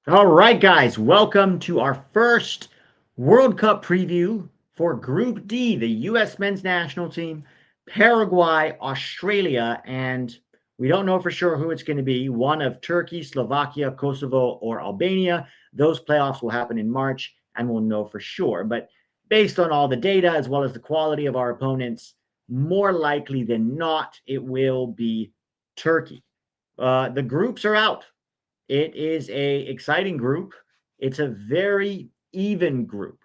All right, guys, welcome to our first World Cup preview for Group D, the U.S. men's national team, Paraguay, Australia, and we don't know for sure who it's going to be. One of Turkey, Slovakia, Kosovo, or Albania. Those playoffs will happen in March, and we'll know for sure. But based on all the data, as well as the quality of our opponents, more likely than not, it will be Turkey. The groups are out. It is a exciting group. It's a very even group.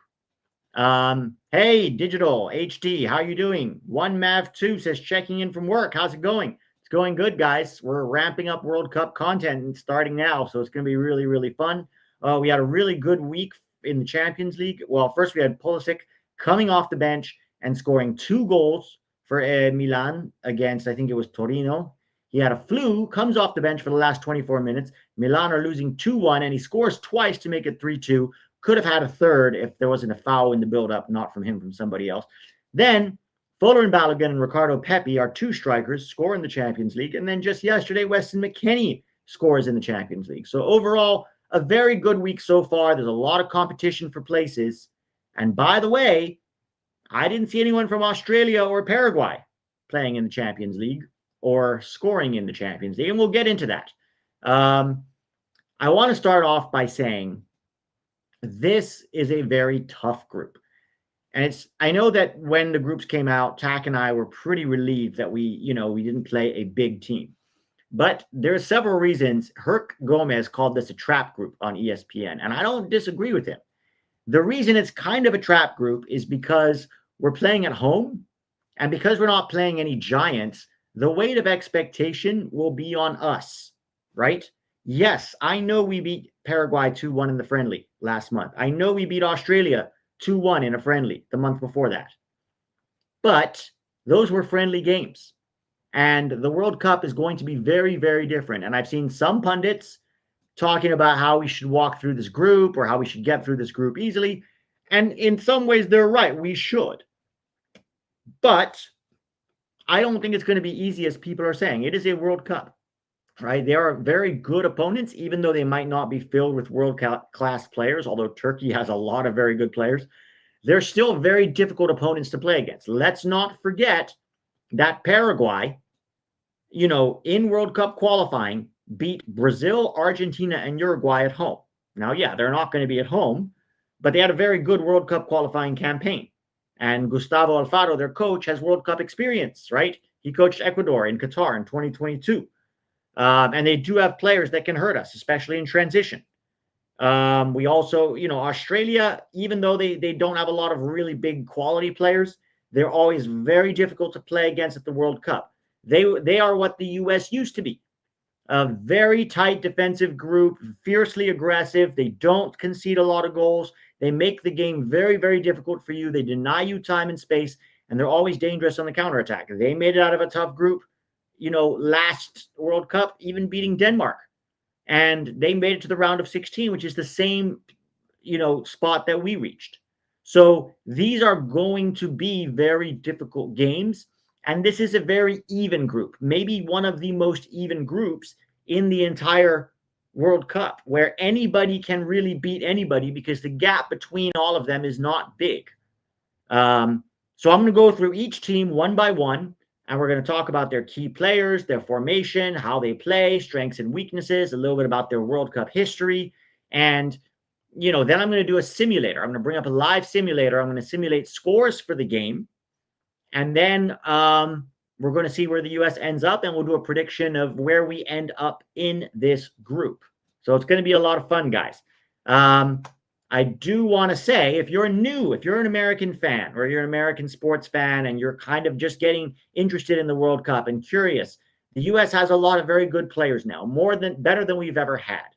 Hey, Digital HD, how you doing? One Mav 2 says checking in from work. How's it going? It's going good, guys. We're ramping up World Cup content and starting now, so it's going to be really, really fun. We had a really good week in the Champions League. Well, first we had Pulisic coming off the bench and scoring 2 goals for Milan against, I think it was Torino. He had a flu, comes off the bench for the last 24 minutes. Milan are losing 2-1, and he scores twice to make it 3-2. Could have had a third if there wasn't a foul in the build-up, not from him, from somebody else. Then Folarin, Balogun, and Ricardo Pepi are 2 strikers, score in the Champions League. And then just yesterday, Weston McKennie scores in the Champions League. So overall, a very good week so far. There's a lot of competition for places. And by the way, I didn't see anyone from Australia or Paraguay playing in the Champions League or scoring in the Champions League. And we'll get into that. I want to start off by saying this is a very tough group. And I know that when the groups came out, Tack and I were pretty relieved that we didn't play a big team. But there are several reasons. Herc Gomez called this a trap group on ESPN, and I don't disagree with him. The reason it's kind of a trap group is because we're playing at home, and because we're not playing any giants, the weight of expectation will be on us, right? Yes, I know we beat Paraguay 2-1 in the friendly last month. I know we beat Australia 2-1 in a friendly the month before that. But those were friendly games. And the World Cup is going to be very, very different. And I've seen some pundits talking about how we should walk through this group or how we should get through this group easily. And in some ways, they're right. We should. But I don't think it's going to be easy as people are saying. It is a World Cup, right? There are very good opponents, even though they might not be filled with world-class players, although Turkey has a lot of very good players. They're still very difficult opponents to play against. Let's not forget that Paraguay, in World Cup qualifying, beat Brazil, Argentina, and Uruguay at home. Now, yeah, they're not going to be at home, but they had a very good World Cup qualifying campaign. And Gustavo Alfaro, their coach, has World Cup experience, right? He coached Ecuador in Qatar in 2022. And they do have players that can hurt us, especially in transition. We also, Australia, even though they don't have a lot of really big quality players, they're always very difficult to play against at the World Cup. They are what the U.S. used to be. A very tight defensive group, fiercely aggressive. They don't concede a lot of goals. They make the game very, very difficult for you. They deny you time and space, and they're always dangerous on the counterattack. They made it out of a tough group, last World Cup, even beating Denmark. And they made it to the round of 16, which is the same, spot that we reached. So these are going to be very difficult games. And this is a very even group, maybe one of the most even groups in the entire World Cup, where anybody can really beat anybody because the gap between all of them is not big. So I'm going to go through each team one by one, and we're going to talk about their key players, their formation, how they play, strengths and weaknesses, a little bit about their World Cup history. And, then I'm going to do a simulator. I'm going to bring up a live simulator. I'm going to simulate scores for the game. And then we're going to see where the U.S. ends up, and we'll do a prediction of where we end up in this group. So it's going to be a lot of fun, guys. I do want to say, if you're an American fan or you're an American sports fan and you're kind of just getting interested in the World Cup and curious, the U.S. has a lot of very good players now, better than we've ever had.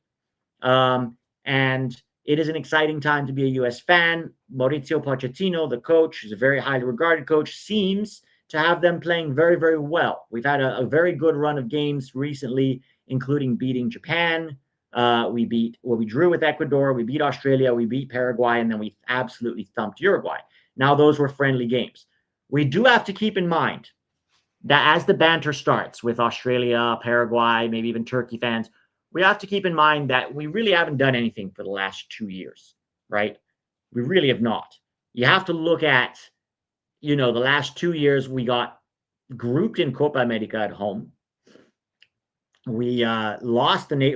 And it is an exciting time to be a U.S. fan. Mauricio Pochettino, the coach, is a very highly regarded coach, seems to have them playing very, very well. We've had a very good run of games recently, including beating Japan. We drew with Ecuador, we beat Australia, we beat Paraguay, and then we absolutely thumped Uruguay. Now, those were friendly games. We do have to keep in mind that as the banter starts with Australia, Paraguay, maybe even Turkey fans, we have to keep in mind that we really haven't done anything for the last 2 years, right? We really have not. You have to look at, the last 2 years we got grouped in Copa America at home. We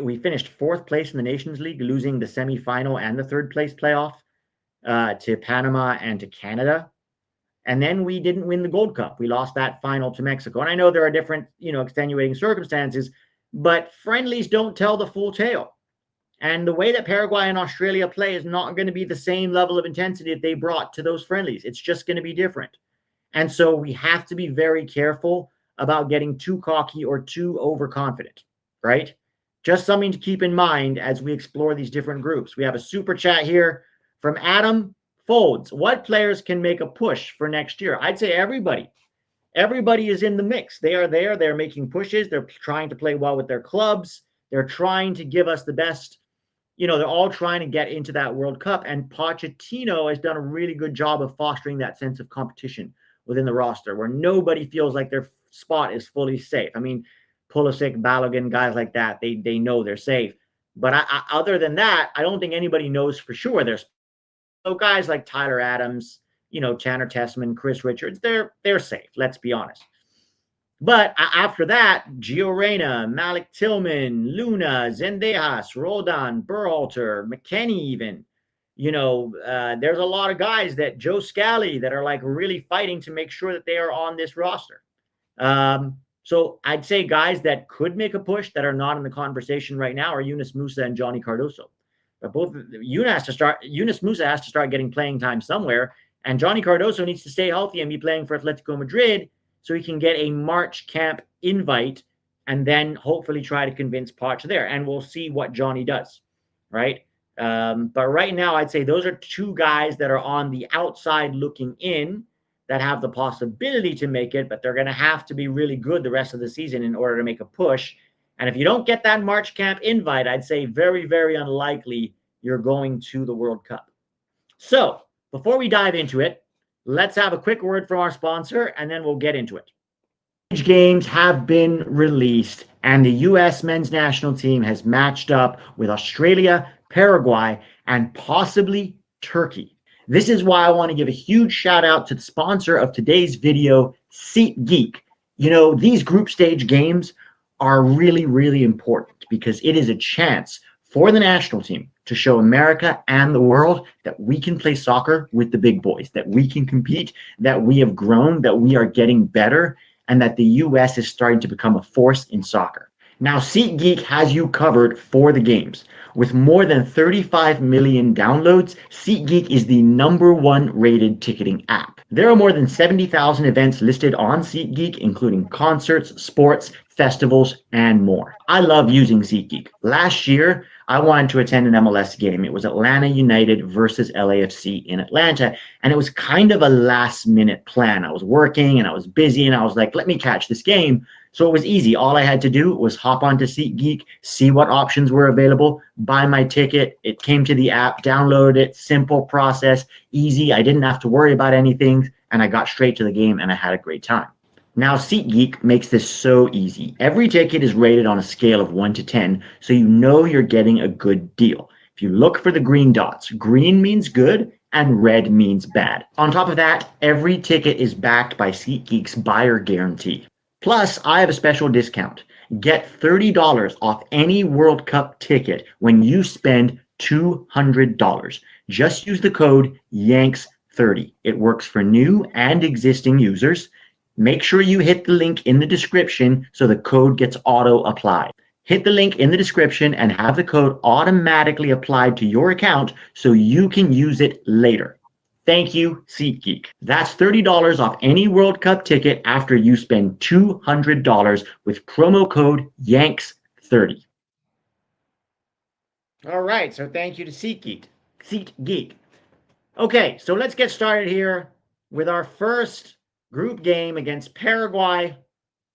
we finished fourth place in the Nations League, losing the semifinal and the third place playoff to Panama and to Canada. And then we didn't win the Gold Cup. We lost that final to Mexico. And I know there are different, extenuating circumstances, but friendlies don't tell the full tale. And the way that Paraguay and Australia play is not going to be the same level of intensity that they brought to those friendlies. It's just going to be different. And so we have to be very careful about getting too cocky or too overconfident, right? Just something to keep in mind as we explore these different groups. We have a super chat here from Adam Folds. What players can make a push for next year? I'd say everybody. Everybody is in the mix. They are there. They're making pushes. They're trying to play well with their clubs. They're trying to give us the best. They're all trying to get into that World Cup. And Pochettino has done a really good job of fostering that sense of competition within the roster where nobody feels like their spot is fully safe. I mean, Pulisic, Balogun, guys like that, they know they're safe. But other than that, I don't think anybody knows for sure they're. So guys like Tyler Adams, Tanner Tessman, Chris Richards, they're safe. Let's be honest. But after that, Gio Reyna, Malik Tillman, Luna, Zendejas, Roldan, Berhalter, McKennie even. There's a lot of guys that Joe Scally that are like really fighting to make sure that they are on this roster. So I'd say guys that could make a push that are not in the conversation right now are Yunus Musa and Johnny Cardoso. But both Yunus Musa has to start getting playing time somewhere, and Johnny Cardoso needs to stay healthy and be playing for Atletico Madrid so he can get a March camp invite and then hopefully try to convince Poch there. And we'll see what Johnny does, right? But right now, I'd say those are two guys that are on the outside looking in that have the possibility to make it, but they're going to have to be really good the rest of the season in order to make a push. And if you don't get that March camp invite, I'd say very, very unlikely you're going to the World Cup. So before we dive into it, let's have a quick word from our sponsor, and then we'll get into it. Games have been released, and the U.S. men's national team has matched up with Australia, Paraguay, and possibly Turkey. This is why I want to give a huge shout out to the sponsor of today's video, SeatGeek. These group stage games are really, really important because it is a chance for the national team to show America and the world that we can play soccer with the big boys, that we can compete, that we have grown, that we are getting better, and that the U.S. is starting to become a force in soccer. Now, SeatGeek has you covered for the games. With more than 35 million downloads, SeatGeek is the #1 rated ticketing app. There are more than 70,000 events listed on SeatGeek, including concerts, sports, festivals, and more. I love using SeatGeek. Last year, I wanted to attend an MLS game. It was Atlanta United versus LAFC in Atlanta, and it was kind of a last-minute plan. I was working, and I was busy, and I was like, let me catch this game. So it was easy. All I had to do was hop onto SeatGeek, see what options were available, buy my ticket. It came to the app, download it, simple process, easy. I didn't have to worry about anything, and I got straight to the game, and I had a great time. Now, SeatGeek makes this so easy. Every ticket is rated on a scale of 1 to 10, so you know you're getting a good deal. If you look for the green dots, green means good and red means bad. On top of that, every ticket is backed by SeatGeek's buyer guarantee. Plus, I have a special discount. Get $30 off any World Cup ticket when you spend $200. Just use the code YANKS30. It works for new and existing users. Make sure you hit the link in the description so the code gets auto-applied. Hit the link in the description and have the code automatically applied to your account so you can use it later. Thank you, SeatGeek. That's $30 off any World Cup ticket after you spend $200 with promo code YANKS30. All right, so thank you to SeatGeek. SeatGeek. Okay, so let's get started here with our first group game against Paraguay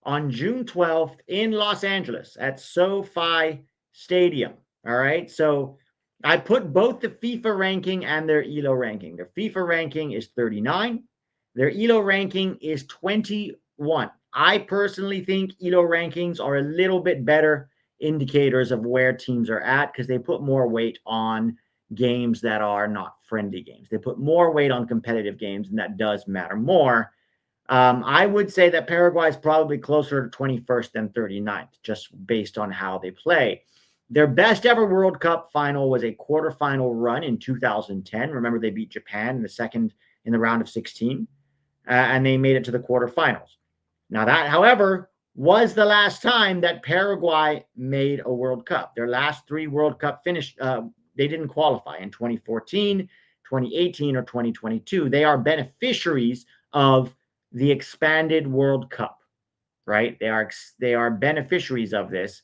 on June 12th in Los Angeles at SoFi Stadium. All right, so I put both the FIFA ranking and their ELO ranking. Their FIFA ranking is 39. Their ELO ranking is 21. I personally think ELO rankings are a little bit better indicators of where teams are at because they put more weight on games that are not friendly games. They put more weight on competitive games, and that does matter more. I would say that Paraguay is probably closer to 21st than 39th, just based on how they play. Their best ever World Cup final was a quarterfinal run in 2010. Remember, they beat Japan in the round of 16, and they made it to the quarterfinals. Now, that, however, was the last time that Paraguay made a World Cup. Their last 3 World Cup finished, they didn't qualify in 2014, 2018, or 2022. They are beneficiaries of the expanded World Cup, right? They are beneficiaries of this.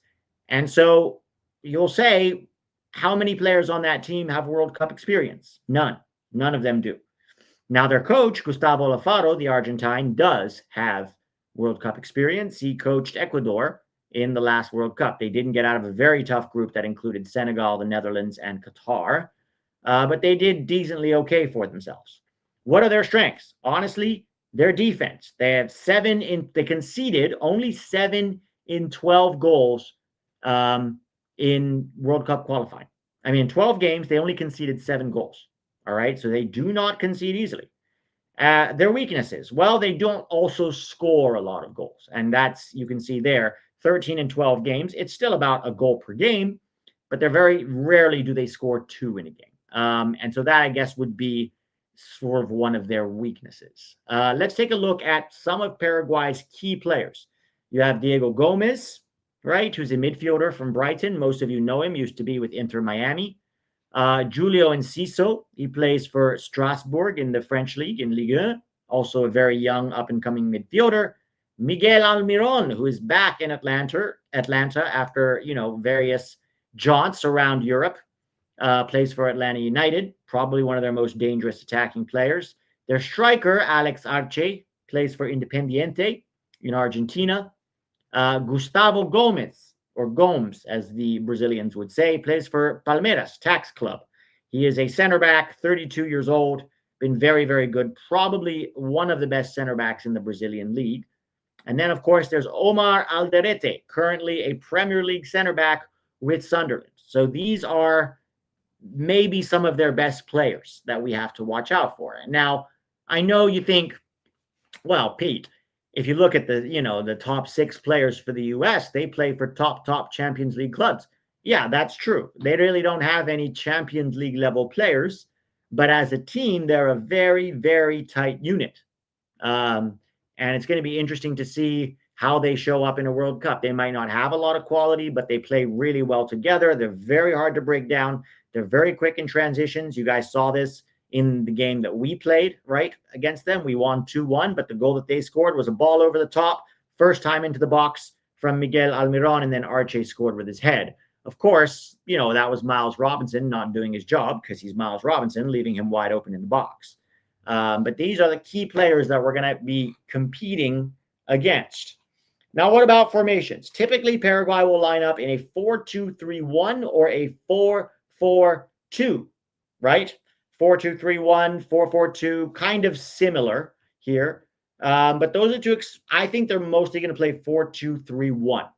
And so you'll say, how many players on that team have World Cup experience? None. None of them do. Now, their coach, Gustavo Alfaro, the Argentine, does have World Cup experience. He coached Ecuador in the last World Cup. They didn't get out of a very tough group that included Senegal, the Netherlands, and Qatar, but they did decently okay for themselves. What are their strengths? Honestly, their defense. They have they conceded only 7 in 12 goals in World Cup qualifying. I mean, in 12 games, they only conceded 7 goals. All right, so they do not concede easily. Their weaknesses. Well, they don't also score a lot of goals. And that's, you can see there, 13 and 12 games. It's still about a goal per game, but they're very rarely do they score 2 in a game. And so that, I guess, would be sort of one of their weaknesses. Let's take a look at some of Paraguay's key players. You have Diego Gomez, right, who's a midfielder from Brighton. Most of you know him, used to be with Inter Miami. Julio Enciso, he plays for Strasbourg in the French league, in Ligue 1, also a very young up-and-coming midfielder. Miguel Almiron, who is back in Atlanta after, various jaunts around Europe, plays for Atlanta United, probably one of their most dangerous attacking players. Their striker, Alex Arce, plays for Independiente in Argentina. Gustavo Gomez, or Gomes, as the Brazilians would say, plays for Palmeiras Tax Club. He is a center back, 32 years old, been very, very good, probably one of the best center backs in the Brazilian league. And then, of course, there's Omar Alderete, currently a Premier League center back with Sunderland. So these are maybe some of their best players that we have to watch out for. Now, I know you think, well, Pete, if you look at the top 6 players for the US, they play for top Champions League clubs. Yeah, that's true. They really don't have any Champions League level players, but as a team, they're a very, very tight unit. And it's going to be interesting to see how they show up in a World Cup. They might not have a lot of quality, but they play really well together. They're very hard to break down. They're very quick in transitions. You guys saw this in the game that we played, right, against them. We won 2-1, but the goal that they scored was a ball over the top, first time into the box from Miguel Almiron, and then Arce scored with his head. Of course, that was Miles Robinson not doing his job because he's Miles Robinson, leaving him wide open in the box. But these are the key players that we're going to be competing against. Now, what about formations? Typically, Paraguay will line up in a 4-2-3-1 or a 4-4-2, right? 4-2-3-1, 4-4-2, kind of similar here. But those are 2. I think they're mostly going to play 4-2-3-1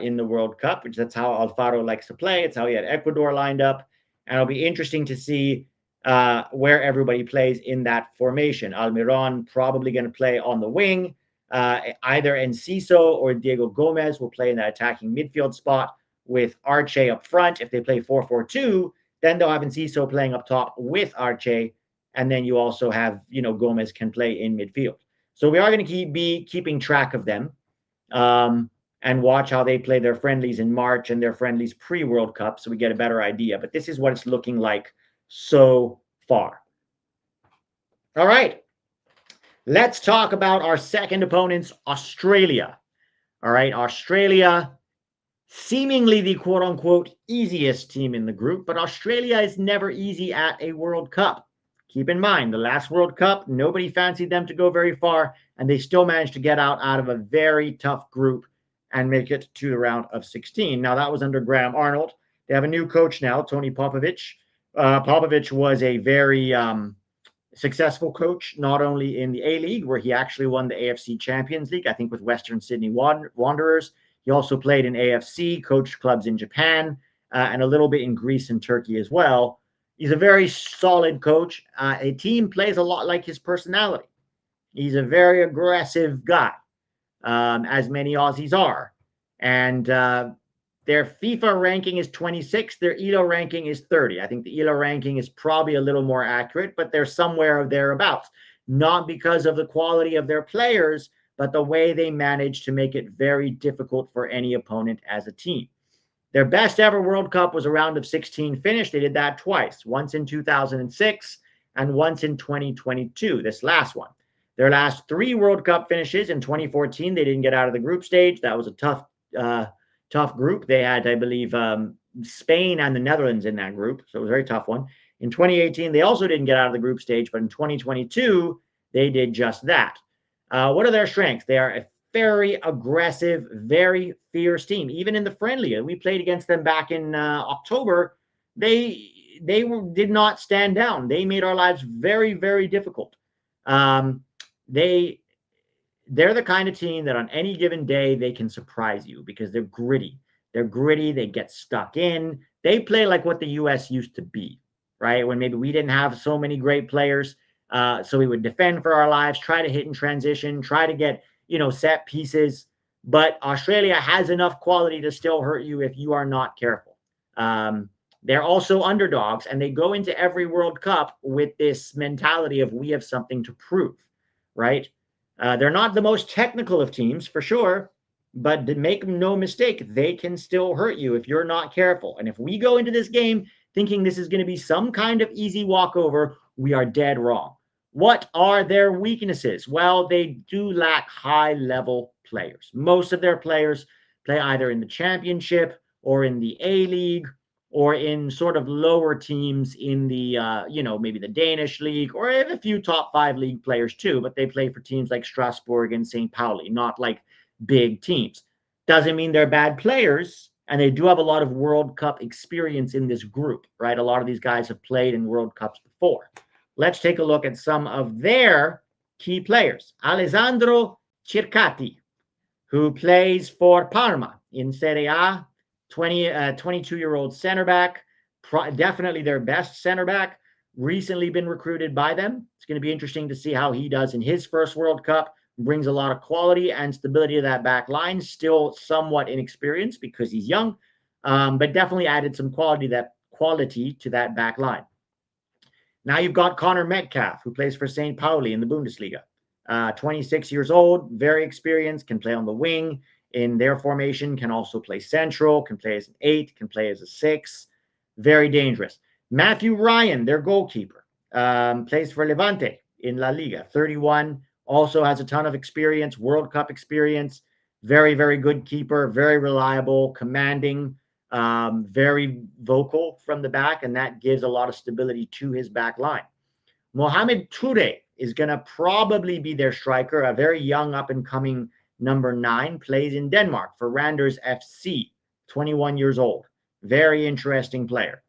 in the World Cup, which that's how Alfaro likes to play. It's how he had Ecuador lined up. And it'll be interesting to see where everybody plays in that formation. Almiron probably going to play on the wing. Either Enciso or Diego Gomez will play in that attacking midfield spot with Arce up front. If they play 4-4-2, then they'll have Enciso playing up top with Arce, and then you also have, Gomez can play in midfield. So we are going to be keeping track of them and watch how they play their friendlies in March and their friendlies pre-World Cup so we get a better idea. But this is what it's looking like so far. All right. Let's talk about our second opponents, Australia. All right, Australia, seemingly the quote-unquote easiest team in the group, but Australia is never easy at a World Cup. Keep in mind, the last World Cup, nobody fancied them to go very far, and they still managed to get out of a very tough group and make it to the round of 16. Now, that was under Graham Arnold. They have a new coach now, Tony Popovic. Popovic was a very successful coach, not only in the A-League, where he actually won the AFC Champions League, I think with Western Sydney Wanderers. He He also played in AFC, coached clubs in Japan, and a little bit in Greece and Turkey as well. He's a very solid coach. A team plays a lot like his personality. He's a very aggressive guy, as many Aussies are. And their FIFA ranking is 26. Their ELO ranking is 30. I think the ELO ranking is probably a little more accurate, but they're somewhere thereabouts. Not because of the quality of their players, but the way they manage to make it very difficult for any opponent as a team. Their best ever World Cup was a round of 16 finish. They did that twice, once in 2006 and once in 2022, this last one. Their last 3 World Cup finishes in 2014, they didn't get out of the group stage. That was a tough group. They had, I believe, Spain and the Netherlands in that group, so it was a very tough one. In 2018, they also didn't get out of the group stage, but in 2022, they did just that. What are their strengths? They are a very aggressive, very fierce team. Even in the friendly, and we played against them back in October, they did not stand down. They made our lives very, very difficult. They're the kind of team that on any given day they can surprise you because they're gritty. They're gritty. They get stuck in. They play like what the U.S. used to be, right? When maybe we didn't have so many great players, so we would defend for our lives, try to hit in transition, try to get set pieces. But Australia has enough quality to still hurt you if you are not careful. They're also underdogs, and they go into every World Cup with this mentality of we have something to prove, right? They're not the most technical of teams, for sure, but to make no mistake, they can still hurt you if you're not careful. And if we go into this game thinking this is going to be some kind of easy walkover, we are dead wrong. What are their weaknesses? Well, they do lack high-level players. Most of their players play either in the championship or in the A-League or in sort of lower teams in the, maybe the Danish league, or a few top 5 league players too, but they play for teams like Strasbourg and St. Pauli, not like big teams. Doesn't mean they're bad players, and they do have a lot of World Cup experience in this group, right? A lot of these guys have played in World Cups before. Let's take a look at some of their key players. Alessandro Circati, who plays for Parma in Serie A, 22-year-old center back, definitely their best center back, recently been recruited by them. It's going to be interesting to see how he does in his first World Cup. Brings a lot of quality and stability to that back line. Still somewhat inexperienced because he's young, but definitely added some quality to that back line. Now you've got Connor Metcalf, who plays for St. Pauli in the Bundesliga. 26 years old, very experienced, can play on the wing in their formation, can also play central, can play as an 8, can play as a 6. Very dangerous. Matthew Ryan, their goalkeeper, plays for Levante in La Liga. 31, also has a ton of experience, World Cup experience. Very, very good keeper, very reliable, commanding, very vocal from the back, and that gives a lot of stability to his back line. Mohamed Toure is going to probably be their striker, a very young up-and-coming number 9, plays in Denmark for Randers FC, 21 years old. Very interesting player.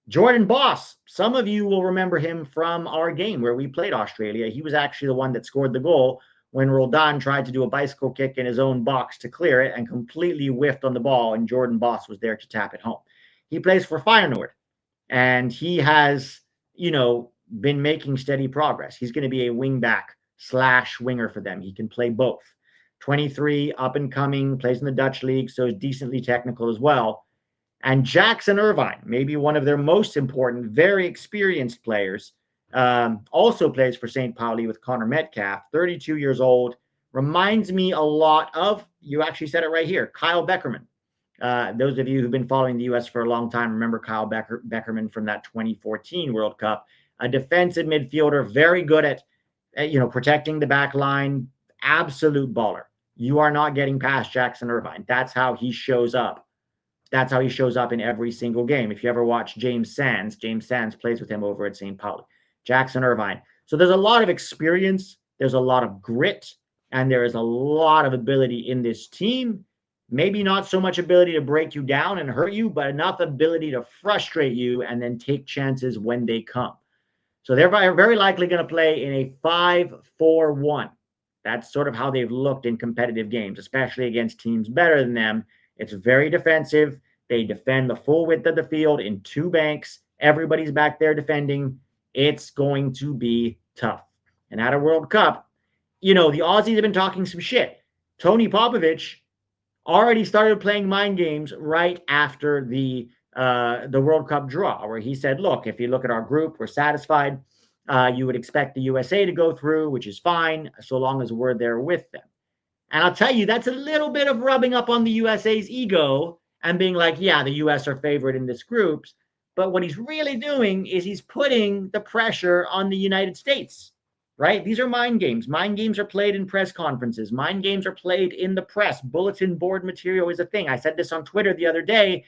Jordan Boss, some of you will remember him from our game where we played Australia. He was actually the one that scored the goal when Roldan tried to do a bicycle kick in his own box to clear it and completely whiffed on the ball, and Jordan Boss was there to tap it home. He plays for Feyenoord, and he has, been making steady progress. He's going to be a wing-back / winger for them. He can play both. 23, up and coming, plays in the Dutch league, so is decently technical as well. And Jackson Irvine, maybe one of their most important, very experienced players, also plays for St. Pauli with Connor Metcalf, 32 years old, reminds me a lot of, you actually said it right here, Kyle Beckerman. Those of you who've been following the U.S. for a long time remember Kyle Beckerman from that 2014 World Cup. A defensive midfielder, very good at protecting the back line, absolute baller. You are not getting past Jackson Irvine. That's how he shows up. That's how he shows up in every single game. If you ever watch James Sands plays with him over at St. Pauli. Jackson Irvine. So there's a lot of experience, there's a lot of grit, and there is a lot of ability in this team. Maybe not so much ability to break you down and hurt you, but enough ability to frustrate you and then take chances when they come. So they're very likely going to play in a 5-4-1. That's sort of how they've looked in competitive games, especially against teams better than them. It's very defensive. They defend the full width of the field in two banks. Everybody's back there defending. It's going to be tough. And at a World Cup, the Aussies have been talking some shit. Tony Popovich already started playing mind games right after the World Cup draw, where he said, look, if you look at our group, we're satisfied. You would expect the USA to go through, which is fine, so long as we're there with them. And I'll tell you, that's a little bit of rubbing up on the USA's ego and being like, yeah, the US are favored in this group. But what he's really doing is he's putting the pressure on the United States, right? These are mind games. Mind games are played in press conferences. Mind games are played in the press. Bulletin board material is a thing. I said this on Twitter the other day.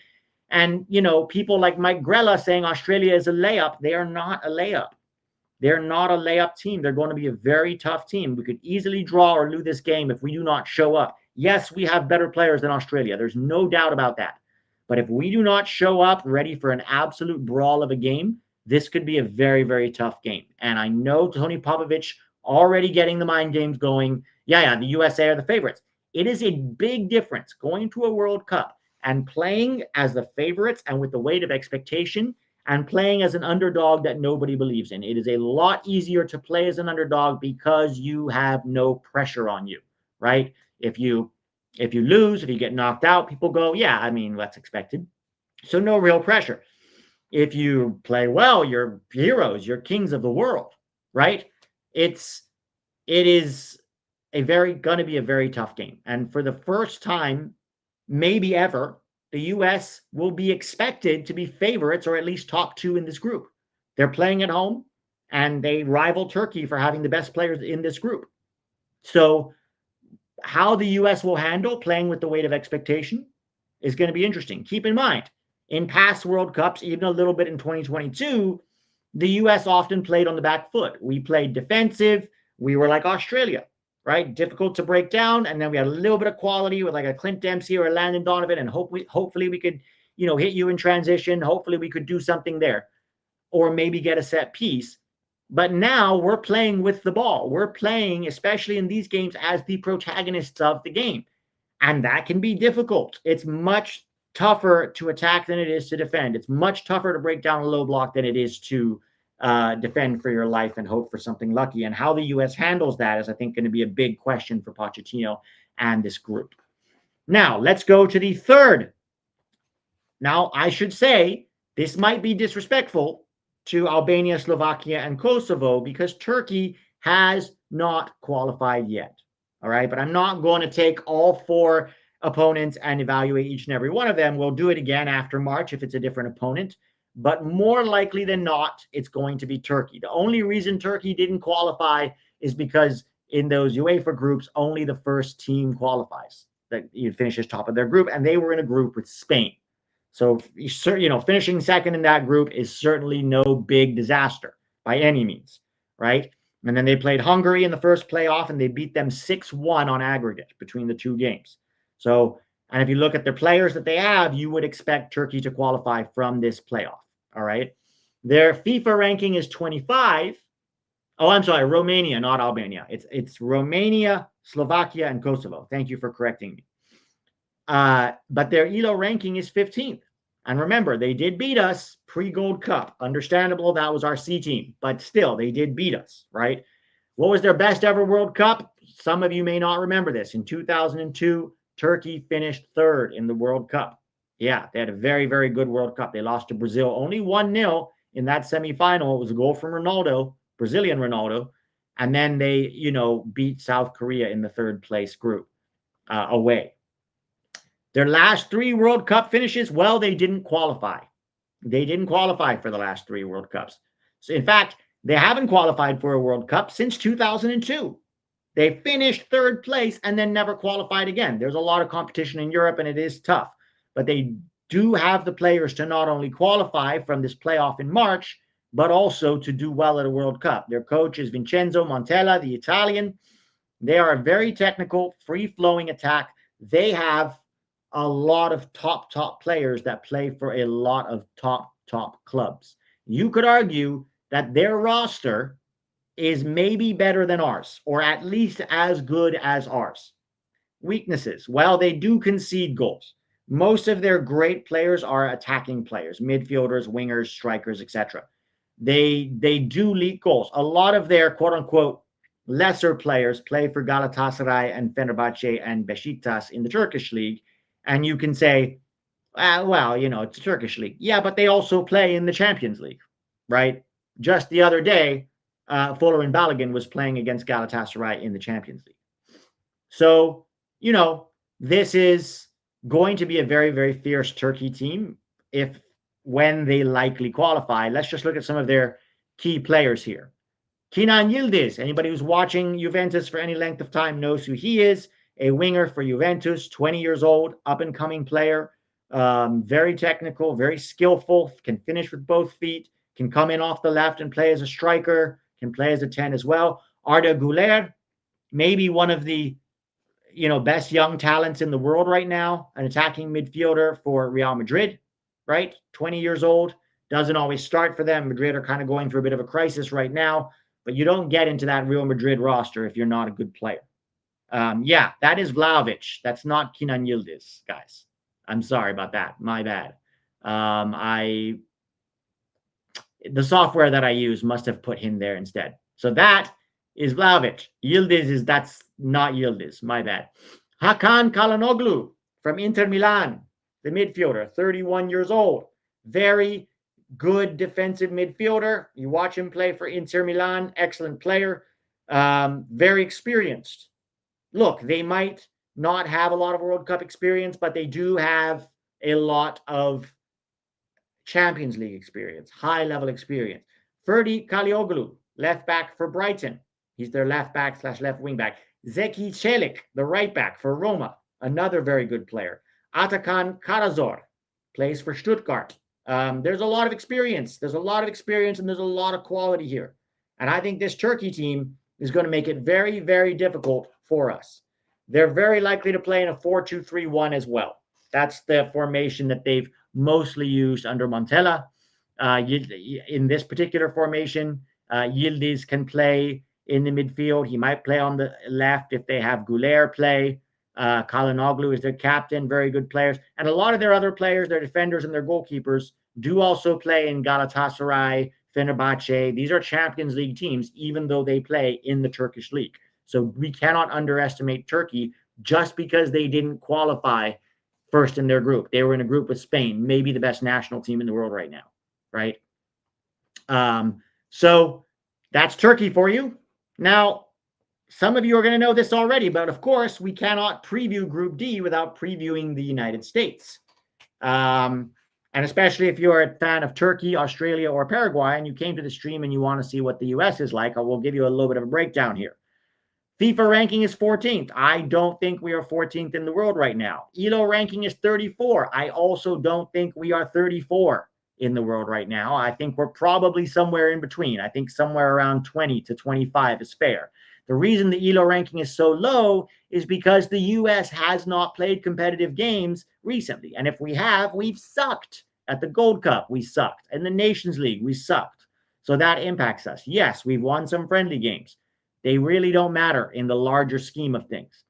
And, people like Mike Grella saying Australia is a layup. They are not a layup. They're not a layup team. They're going to be a very tough team. We could easily draw or lose this game if we do not show up. Yes, we have better players than Australia. There's no doubt about that. But if we do not show up ready for an absolute brawl of a game, this could be a very, very tough game. And I know Tony Popovich already getting the mind games going. Yeah, the USA are the favorites. It is a big difference going to a World Cup and playing as the favorites and with the weight of expectation and playing as an underdog that nobody believes in. It is a lot easier to play as an underdog because you have no pressure on you, right? If you lose, if you get knocked out, people go, yeah, I mean, that's expected. So no real pressure. If you play well, you're heroes, you're kings of the world, right? It is going to be a very tough game. And for the first time, maybe ever, the U.S. will be expected to be favorites or at least top two in this group. They're playing at home, and they rival Turkey for having the best players in this group. So how the U.S. will handle playing with the weight of expectation is going to be interesting. Keep in mind, in past World Cups, even a little bit in 2022, the U.S. often played on the back foot. We played defensive. We were like Australia, right? Difficult to break down. And then we had a little bit of quality with like a Clint Dempsey or a Landon Donovan. And hopefully we could, hit you in transition. Hopefully we could do something there or maybe get a set piece. But now we're playing with the ball. We're playing, especially in these games, as the protagonists of the game. And that can be difficult. It's much tougher to attack than it is to defend. It's much tougher to break down a low block than it is to defend for your life and hope for something lucky. And how the U.S. handles that is, I think, going to be a big question for Pochettino and this group. Now, let's go to the third. Now, I should say this might be disrespectful to Albania, Slovakia, and Kosovo because Turkey has not qualified yet. All right, but I'm not going to take all four opponents and evaluate each and every one of them. We'll do it again after March if it's a different opponent. But more likely than not, it's going to be Turkey. The only reason Turkey didn't qualify is because in those UEFA groups, only the first team qualifies. That finishes top of their group, and they were in a group with Spain. So, finishing second in that group is certainly no big disaster by any means, right? And then they played Hungary in the first playoff, and they beat them 6-1 on aggregate between the two games. So, and if you look at their players that they have, you would expect Turkey to qualify from this playoff, all right? Their FIFA ranking is 25. Oh, I'm sorry, Romania, not Albania. It's Romania, Slovakia, and Kosovo. Thank you for correcting me. But their ELO ranking is 15th. And remember, they did beat us pre-Gold Cup. Understandable, that was our C team. But still, they did beat us, right? What was their best ever World Cup? Some of you may not remember this. In 2002, Turkey finished third in the World Cup. Yeah, they had a very, very good World Cup. They lost to Brazil only 1-0 in that semifinal. It was a goal from Ronaldo, Brazilian Ronaldo. And then they, beat South Korea in the third place group away. Their last three World Cup finishes, well, they didn't qualify. They didn't qualify for the last three World Cups. So, in fact, they haven't qualified for a World Cup since 2002. They finished third place and then never qualified again. There's a lot of competition in Europe, and it is tough. But they do have the players to not only qualify from this playoff in March, but also to do well at a World Cup. Their coach is Vincenzo Montella, the Italian. They are a very technical, free-flowing attack. They have a lot of top players that play for a lot of top clubs. You could argue that their roster is maybe better than ours, or at least as good as ours. Weaknesses. Well, they do concede goals. Most of their great players are attacking players, midfielders, wingers, strikers, etc. They do leak goals. A lot of their quote unquote lesser players play for Galatasaray and Fenerbahce and Besiktas in the Turkish league, and you can say, well, it's a Turkish league. Yeah, but they also play in the Champions League, right? Just the other day, Folarin Balogun was playing against Galatasaray in the Champions League. So, this is going to be a very, very fierce Turkey team when they likely qualify. Let's just look at some of their key players here. Kenan Yildiz, anybody who's watching Juventus for any length of time knows who he is. A winger for Juventus, 20 years old, up-and-coming player, very technical, very skillful, can finish with both feet, can come in off the left and play as a striker, can play as a 10 as well. Arda Güler, maybe one of the best young talents in the world right now, an attacking midfielder for Real Madrid, right? 20 years old, doesn't always start for them. Madrid are kind of going through a bit of a crisis right now, but you don't get into that Real Madrid roster if you're not a good player. Yeah, that is Vlahovic. That's not Kenan Yildiz, guys. I'm sorry about that. My bad. The software that I use must have put him there instead. So that is Vlahovic. That's not Yildiz. My bad. Hakan Çalhanoğlu from Inter Milan, the midfielder, 31 years old. Very good defensive midfielder. You watch him play for Inter Milan, excellent player, very experienced. Look, they might not have a lot of World Cup experience, but they do have a lot of Champions League experience, high-level experience. Ferdi Kalioglu, left back for Brighton. He's their left back / left wing back. Zeki Çelik, the right back for Roma, another very good player. Atakan Karazor plays for Stuttgart. There's a lot of experience. There's a lot of experience and there's a lot of quality here. And I think this Turkey team is going to make it very, very difficult for us. They're very likely to play in a 4-2-3-1 as well. That's the formation that they've mostly used under Montella. In this particular formation, Yildiz can play in the midfield. He might play on the left if they have Güler play. Çalhanoğlu is their captain, very good players. And a lot of their other players, their defenders and their goalkeepers, do also play in Galatasaray, Fenerbahce. These are Champions League teams, even though they play in the Turkish league. So we cannot underestimate Turkey just because they didn't qualify first in their group. They were in a group with Spain, maybe the best national team in the world right now, right? So that's Turkey for you. Now, some of you are going to know this already, but of course, we cannot preview Group D without previewing the United States. And especially if you're a fan of Turkey, Australia, or Paraguay, and you came to the stream and you want to see what the US is like, I will give you a little bit of a breakdown here. FIFA ranking is 14th. I don't think we are 14th in the world right now. ELO ranking is 34. I also don't think we are 34 in the world right now. I think we're probably somewhere in between. I think somewhere around 20 to 25 is fair. The reason the ELO ranking is so low is because the US has not played competitive games recently. And if we have, we've sucked. At the Gold Cup, we sucked. In the Nations League, we sucked. So that impacts us. Yes, we've won some friendly games. They really don't matter in the larger scheme of things.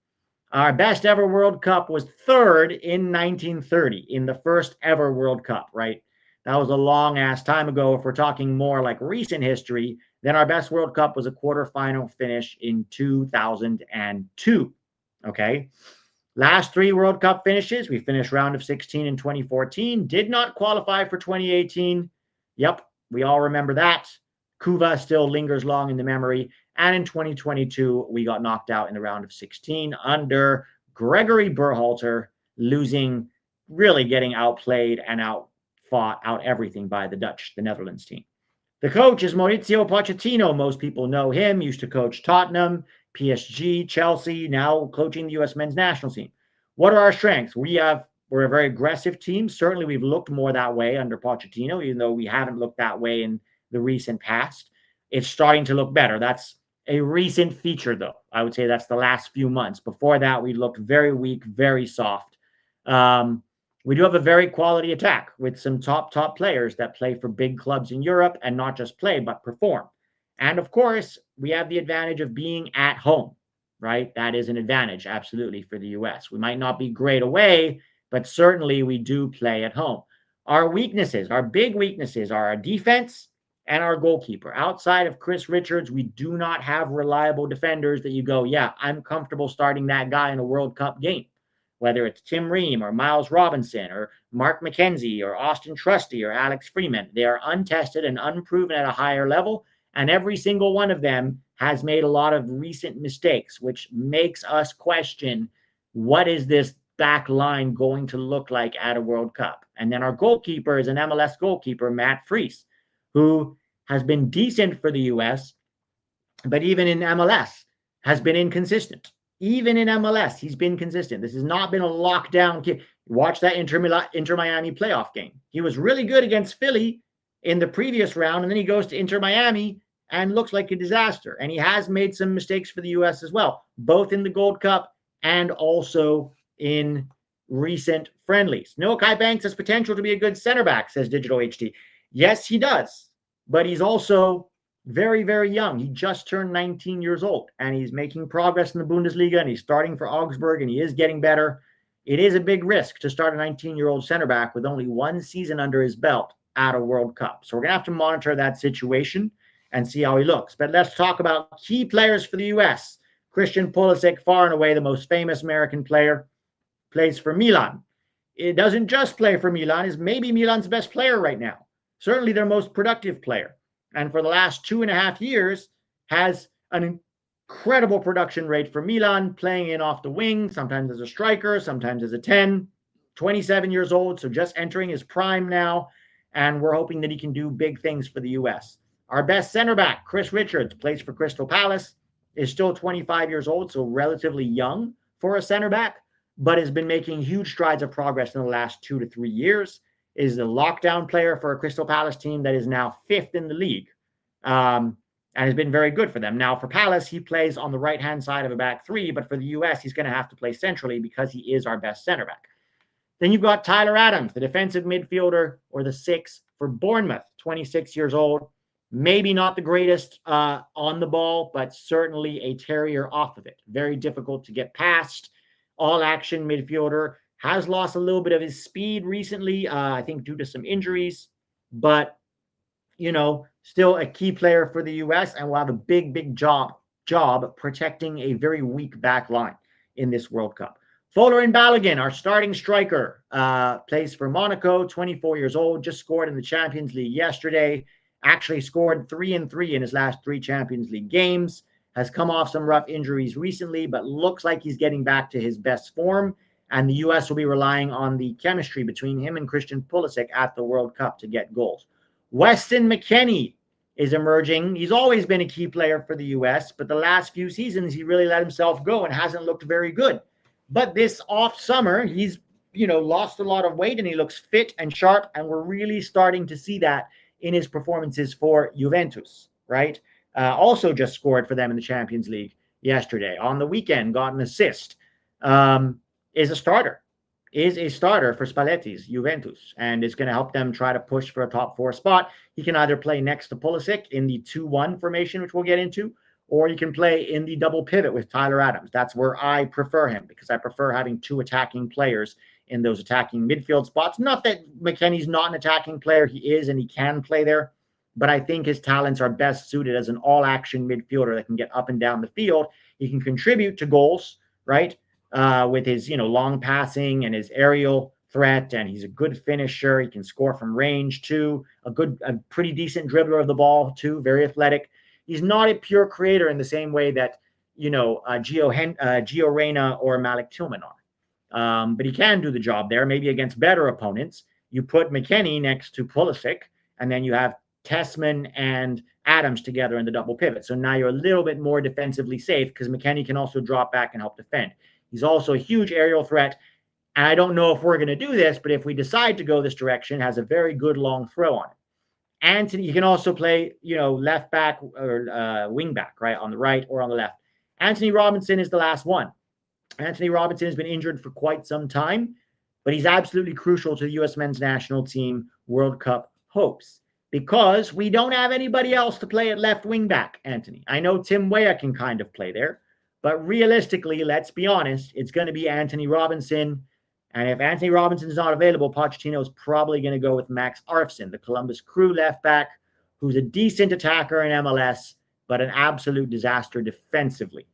Our best ever World Cup was third in 1930, in the first ever World Cup, right? That was a long ass time ago. If we're talking more like recent history, then our best World Cup was a quarterfinal finish in 2002, okay? Last three World Cup finishes, we finished round of 16 in 2014, did not qualify for 2018. Yep, we all remember that. Kuva still lingers long in the memory. And in 2022, we got knocked out in the round of 16 under Gregory Berhalter, losing, really getting outplayed and outfought, out everything by the Netherlands team. The coach is Mauricio Pochettino. Most people know him. Used to coach Tottenham, PSG, Chelsea, now coaching the U.S. men's national team. What are our strengths? We're a very aggressive team. Certainly, we've looked more that way under Pochettino, even though we haven't looked that way in the recent past. It's starting to look better. That's a recent feature, though. I would say that's the last few months. Before that, we looked very weak, very soft. We do have a very quality attack with some top players that play for big clubs in Europe and not just play, but perform. And of course, we have the advantage of being at home, right? That is an advantage, absolutely, for the U.S. We might not be great away, but certainly we do play at home. Our weaknesses, our big weaknesses, are our defense and our goalkeeper. Outside of Chris Richards, we do not have reliable defenders that you go, yeah, I'm comfortable starting that guy in a World Cup game. Whether it's Tim Ream or Miles Robinson or Mark McKenzie or Austin Trusty or Alex Freeman, they are untested and unproven at a higher level. And every single one of them has made a lot of recent mistakes, which makes us question, what is this back line going to look like at a World Cup? And then our goalkeeper is an MLS goalkeeper, Matt Freese, who has been decent for the US, but even in MLS has been inconsistent. Even in MLS, he's been consistent. This has not been a lockdown kid. Watch that Inter Miami playoff game. He was really good against Philly in the previous round, and then he goes to Inter Miami and looks like a disaster. And he has made some mistakes for the US as well, both in the Gold Cup and also in recent friendlies. Noah Kai Banks has potential to be a good center back, says Digital HT. Yes, he does, but he's also very, very young. He just turned 19 years old, and he's making progress in the Bundesliga, and he's starting for Augsburg, and he is getting better. It is a big risk to start a 19-year-old center back with only one season under his belt at a World Cup. So we're going to have to monitor that situation and see how he looks. But let's talk about key players for the U.S. Christian Pulisic, far and away the most famous American player, plays for Milan. It doesn't just play for Milan, is maybe Milan's best player right now. Certainly their most productive player. And for the last 2.5 years, has an incredible production rate for Milan, playing in off the wing, sometimes as a striker, sometimes as a 10, 27 years old, so just entering his prime now, and we're hoping that he can do big things for the U.S. Our best center back, Chris Richards, plays for Crystal Palace, is still 25 years old, so relatively young for a center back, but has been making huge strides of progress in the last 2 to 3 years, is the lockdown player for a Crystal Palace team that is now 5th in the league, and has been very good for them. Now, for Palace, he plays on the right-hand side of a back three, but for the U.S., he's going to have to play centrally because he is our best center back. Then you've got Tyler Adams, the defensive midfielder, or the 6 for Bournemouth, 26 years old. Maybe not the greatest on the ball, but certainly a terrier off of it. Very difficult to get past. All-action midfielder. Has lost a little bit of his speed recently, I think due to some injuries. But, you know, still a key player for the U.S. and will have a big job protecting a very weak back line in this World Cup. Folarin Balogun, our starting striker, plays for Monaco, 24 years old, just scored in the Champions League yesterday. Actually scored 3-3 in his last 3 Champions League games. Has come off some rough injuries recently, but looks like he's getting back to his best form. And the U.S. will be relying on the chemistry between him and Christian Pulisic at the World Cup to get goals. Weston McKennie is emerging. He's always been a key player for the U.S., but the last few seasons he really let himself go and hasn't looked very good. But this off summer, he's lost a lot of weight and he looks fit and sharp, and we're really starting to see that in his performances for Juventus, right? Also just scored for them in the Champions League yesterday. On the weekend, got an assist. Is a starter for Spalletti's Juventus, and is going to help them try to push for a top 4 spot. He can either play next to Pulisic in the 2-1 formation, which we'll get into, or he can play in the double pivot with Tyler Adams. That's where I prefer him, because I prefer having 2 attacking players in those attacking midfield spots. Not that McKennie's not an attacking player. He is, and he can play there. But I think his talents are best suited as an all-action midfielder that can get up and down the field. He can contribute to goals, right, with his long passing and his aerial threat, and he's a good finisher. He can score from range, too. A pretty decent dribbler of the ball, too. Very athletic. He's not a pure creator in the same way that, Gio Reyna or Malik Tillman are. But he can do the job there, maybe against better opponents. You put McKennie next to Pulisic, and then you have Tessman and Adams together in the double pivot. So now you're a little bit more defensively safe because McKennie can also drop back and help defend. He's also a huge aerial threat. And I don't know if we're going to do this, but if we decide to go this direction, has a very good long throw on it. Anthony, you can also play, left back or wing back, right, on the right or on the left. Anthony Robinson is the last one. Anthony Robinson has been injured for quite some time, but he's absolutely crucial to the U.S. men's national team World Cup hopes because we don't have anybody else to play at left wing back, Anthony. I know Tim Weah can kind of play there, but realistically, let's be honest, it's going to be Anthony Robinson And if Anthony Robinson is not available, Pochettino is probably going to go with Max Arfson, the Columbus Crew left back, who's a decent attacker in MLS, but an absolute disaster defensively.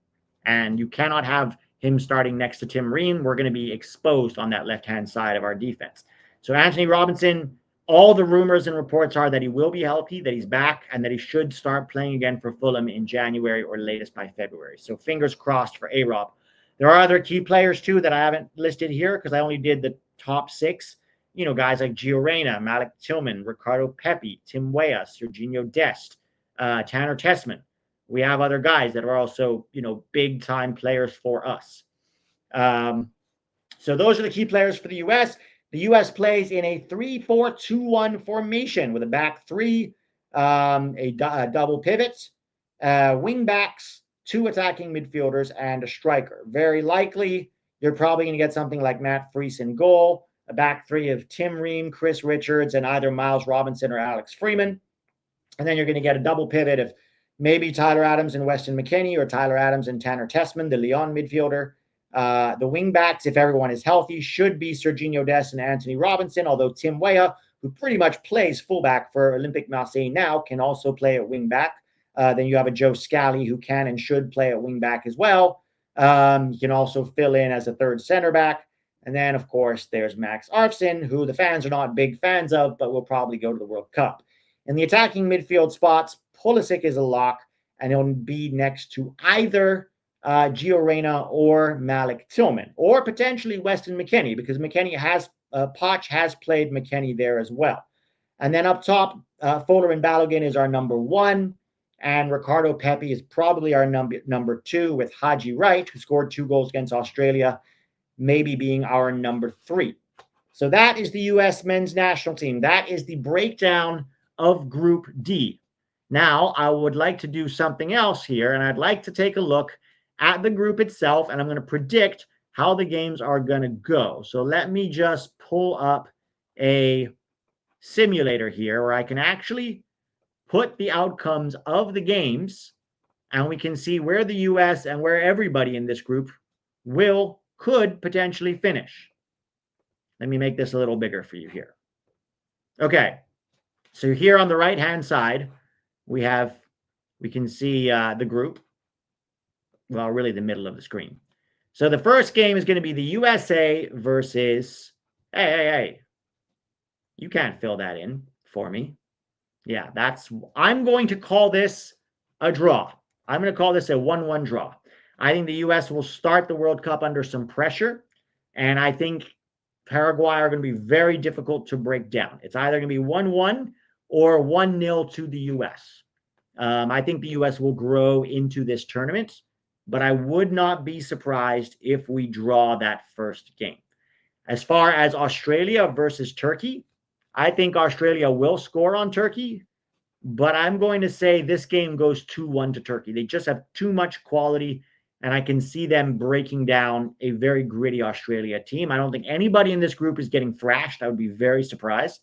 And you cannot have him starting next to Tim Ream. We're going to be exposed on that left-hand side of our defense. So Anthony Robinson, all the rumors and reports are that he will be healthy, that he's back, and that he should start playing again for Fulham in January or latest by February. So fingers crossed for A-Rob. There are other key players, too, that I haven't listed here because I only did the top 6. You know, guys like Gio Reyna, Malik Tillman, Ricardo Pepi, Tim Weah, Serginho Dest, Tanner Tessman. We have other guys that are also, you know, big-time players for us. So those are the key players for the U.S. The U.S. plays in a 3-4-2-1 formation with a back three, a double pivot, wing backs, 2 attacking midfielders, and a striker. Very likely, you're probably going to get something like Matt Freese in goal, a back three of Tim Ream, Chris Richards, and either Miles Robinson or Alex Freeman. And then you're going to get a double pivot of maybe Tyler Adams and Weston McKennie, or Tyler Adams and Tanner Tessman, the Lyon midfielder. The wing backs, if everyone is healthy, should be Serginho Dest and Anthony Robinson, although Tim Weah, who pretty much plays fullback for Olympique Marseille now, can also play at wing back. Then you have a Joe Scally who can and should play at wing back as well. He can also fill in as a third center back. And then, of course, there's Max Arfson, who the fans are not big fans of, but will probably go to the World Cup. In the attacking midfield spots, Pulisic is a lock, and he'll be next to either Gio Reyna or Malik Tillman, or potentially Weston McKennie, because Poch has played McKennie there as well. And then up top, Folarin Balogun is our number 1, and Ricardo Pepi is probably our number 2, with Haji Wright, who scored 2 goals against Australia, maybe being our number 3. So that is the U.S. men's national team. That is the breakdown of Group D. Now, I would like to do something else here, and I'd like to take a look at the group itself, and I'm going to predict how the games are going to go. So let me just pull up a simulator here where I can actually put the outcomes of the games, and we can see where the U.S. and where everybody in this group could potentially finish. Let me make this a little bigger for you here. Okay, so here on the right-hand side, we can see the group. Well, really the middle of the screen. So the first game is going to be the USA versus, hey, you can't fill that in for me. Yeah, I'm going to call this a draw. I'm going to call this a 1-1 draw. I think the U.S. will start the World Cup under some pressure, and I think Paraguay are going to be very difficult to break down. It's either going to be 1-1 or 1-0 to the U.S. I think the U.S. will grow into this tournament, but I would not be surprised if we draw that first game. As far as Australia versus Turkey, I think Australia will score on Turkey, but I'm going to say this game goes 2-1 to Turkey. They just have too much quality, and I can see them breaking down a very gritty Australia team. I don't think anybody in this group is getting thrashed. I would be very surprised.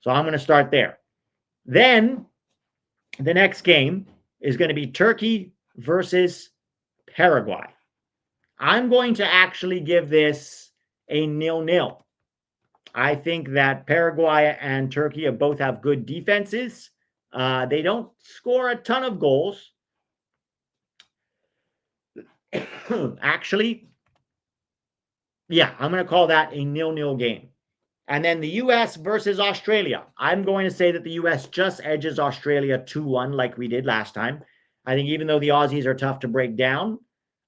So I'm going to start there. Then the next game is going to be Turkey versus Paraguay. I'm going to actually give this a 0-0. I think that Paraguay and Turkey both have good defenses. They don't score a ton of goals. Actually, yeah, I'm going to call that a 0-0 game. And then the U.S. versus Australia. I'm going to say that the U.S. just edges Australia 2-1 like we did last time. I think even though the Aussies are tough to break down,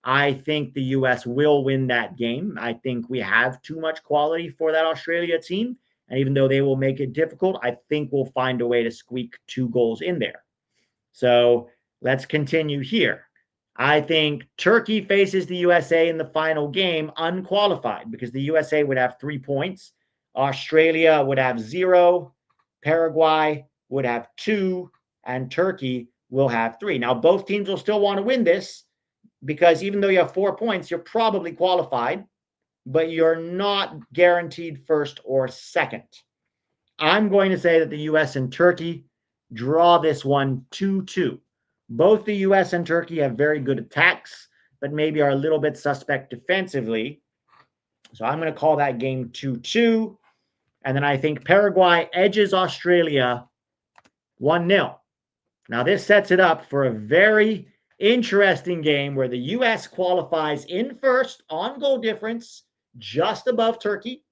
I think the U.S. will win that game. I think we have too much quality for that Australia team. And even though they will make it difficult, I think we'll find a way to squeak 2 goals in there. So let's continue here. I think Turkey faces the USA in the final game unqualified because the USA would have 3 points. Australia would have 0. Paraguay would have 2. And Turkey will have 3. Now, both teams will still want to win this because even though you have 4 points, you're probably qualified, but you're not guaranteed first or second. I'm going to say that the U.S. and Turkey draw this one 2-2. Both the U.S. and Turkey have very good attacks, but maybe are a little bit suspect defensively. So I'm going to call that game 2-2. And then I think Paraguay edges Australia 1-0. Now, this sets it up for a very interesting game where the U.S. qualifies in first on goal difference, just above Turkey.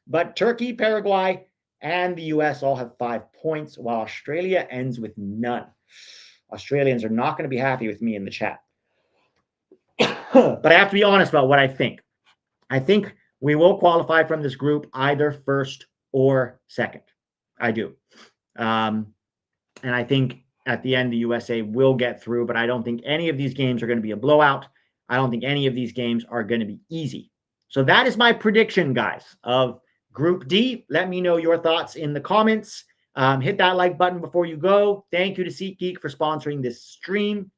But Turkey, Paraguay, and the U.S. all have 5 points, while Australia ends with none. Australians are not going to be happy with me in the chat. But I have to be honest about what I think. I think we will qualify from this group either first or second. I do. And I think at the end, the USA will get through, but I don't think any of these games are going to be a blowout. I don't think any of these games are going to be easy. So that is my prediction, guys, of Group D. Let me know your thoughts in the comments. Hit that like button before you go. Thank you to SeatGeek for sponsoring this stream.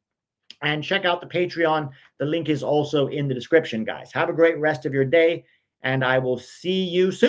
And check out the Patreon. The link is also in the description, guys. Have a great rest of your day, and I will see you soon.